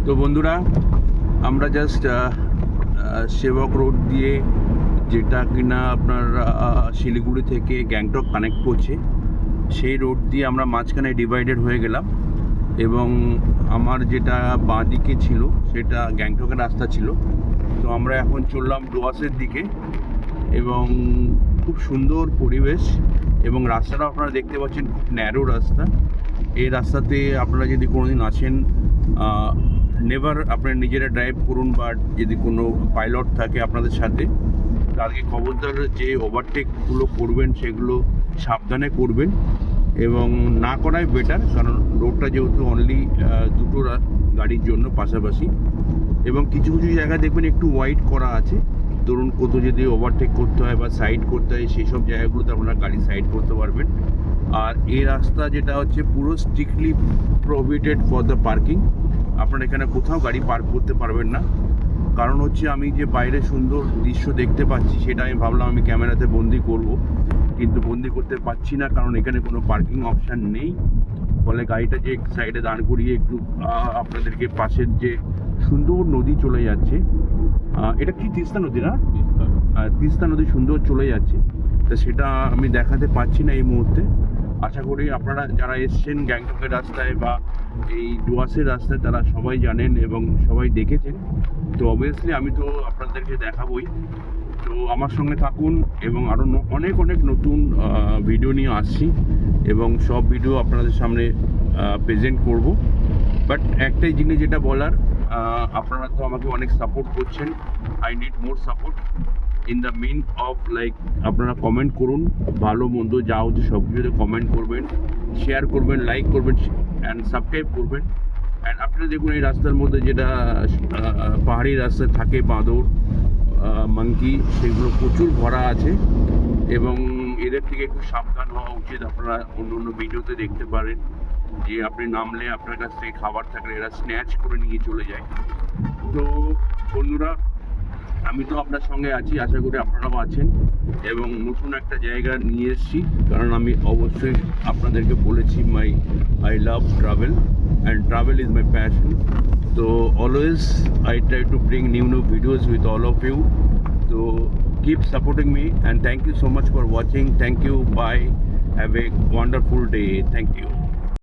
তো বন্ধুরা, আমরা জাস্ট সেবক রোড দিয়ে, যেটা কিনা আপনার শিলিগুড়ি থেকে গ্যাংটক কানেক্ট করছে, সেই রোড দিয়ে আমরা মাঝখানে ডিভাইডেড হয়ে গেলাম। এবং আমার যেটা বাঁ দিকে ছিল সেটা গ্যাংটকের রাস্তা ছিল। তো আমরা এখন চললাম ডুয়ার্সের দিকে, এবং খুব সুন্দর পরিবেশ। এবং রাস্তাটা আপনারা দেখতে পাচ্ছেন, খুব ন্যারো রাস্তা। এই রাস্তাতে আপনারা যদি কোনোদিন আসেন, নেভার আপনারা নিজেরা ড্রাইভ করুন, বা যদি কোনো পাইলট থাকে আপনাদের সাথে, তাদেরকে খবরদার যে ওভারটেকগুলো করবেন সেগুলো সাবধানে করবেন, এবং না করাই বেটার। কারণ রোডটা যেহেতু অনলি দুটো গাড়ির জন্য পাশাপাশি, এবং কিছু কিছু জায়গায় দেখবেন একটু ওয়াইড করা আছে। ধরুন কোথাও যদি ওভারটেক করতে হয় বা সাইড করতে হয়, সেই সব জায়গাগুলোতে আপনারা গাড়ি সাইড করতে পারবেন। আর এই রাস্তা যেটা হচ্ছে পুরো strictly prohibited for the parking. আপনারা এখানে কোথাও গাড়ি পার্ক করতে পারবেন না। কারণ হচ্ছে আমি যে বাইরে সুন্দর দৃশ্য দেখতে পাচ্ছি, সেটা আমি ভাবলাম আমি ক্যামেরাতে বন্দি করব, কিন্তু বন্দি করতে পারছি না, কারণ এখানে কোনো পার্কিং অপশান নেই। ফলে গাড়িটা যে সাইডে দাঁড় করিয়ে একটু আপনাদেরকে পাশের যে সুন্দর নদী চলে যাচ্ছে, এটা কি তিস্তা নদী না? তিস্তা নদী সুন্দর চলে যাচ্ছে, তো সেটা আমি দেখাতে পারছি না এই মুহূর্তে। আশা করি আপনারা যারা এসছেন গ্যাংটকের রাস্তায় বা এই ডুয়ার্সের রাস্তায়, তারা সবাই জানেন এবং সবাই দেখেছেন। তো অবভিয়াসলি আমি তো আপনাদেরকে দেখাবই। তো আমার সঙ্গে থাকুন, এবং আরও অনেক অনেক নতুন ভিডিও নিয়ে আসছি, এবং সব ভিডিও আপনাদের সামনে প্রেজেন্ট করব। বাট একটাই জিনিস যেটা বলার, আপনারা তো আমাকে অনেক সাপোর্ট করছেন। I need more support in the mean of like, আপনারা কমেন্ট করুন, ভালো মন্দ যা হচ্ছে সব কিছুতে কমেন্ট করবেন, শেয়ার করবেন, লাইক করবেন, অ্যান্ড সাবস্ক্রাইব করবেন। অ্যান্ড আপনারা দেখুন এই রাস্তার মধ্যে যেটা পাহাড়ি রাস্তায় থাকে বাঁদর, মাঙ্কি, সেগুলো প্রচুর ভরা আছে, এবং এদের থেকে একটু সাবধান হওয়া উচিত। আপনারা অন্য অন্য ভিডিওতে দেখতে পারেন যে আপনি নামলে আপনার কাছ থেকে খাবার থাকলে এরা স্ন্যাচ করে নিয়ে চলে যায়। তো বন্ধুরা, আমি তো আপনার সঙ্গে আছি, আশা করি আপনারাও আছেন, এবং নতুন একটা জায়গা নিয়ে এসেছি। কারণ আমি অবশ্যই আপনাদেরকে বলেছি, I love travel, and travel is my passion. তো always I try to bring new videos with all of you. তো keep supporting me, and thank you so much for watching. Thank you. Bye. Have a wonderful day. Thank you.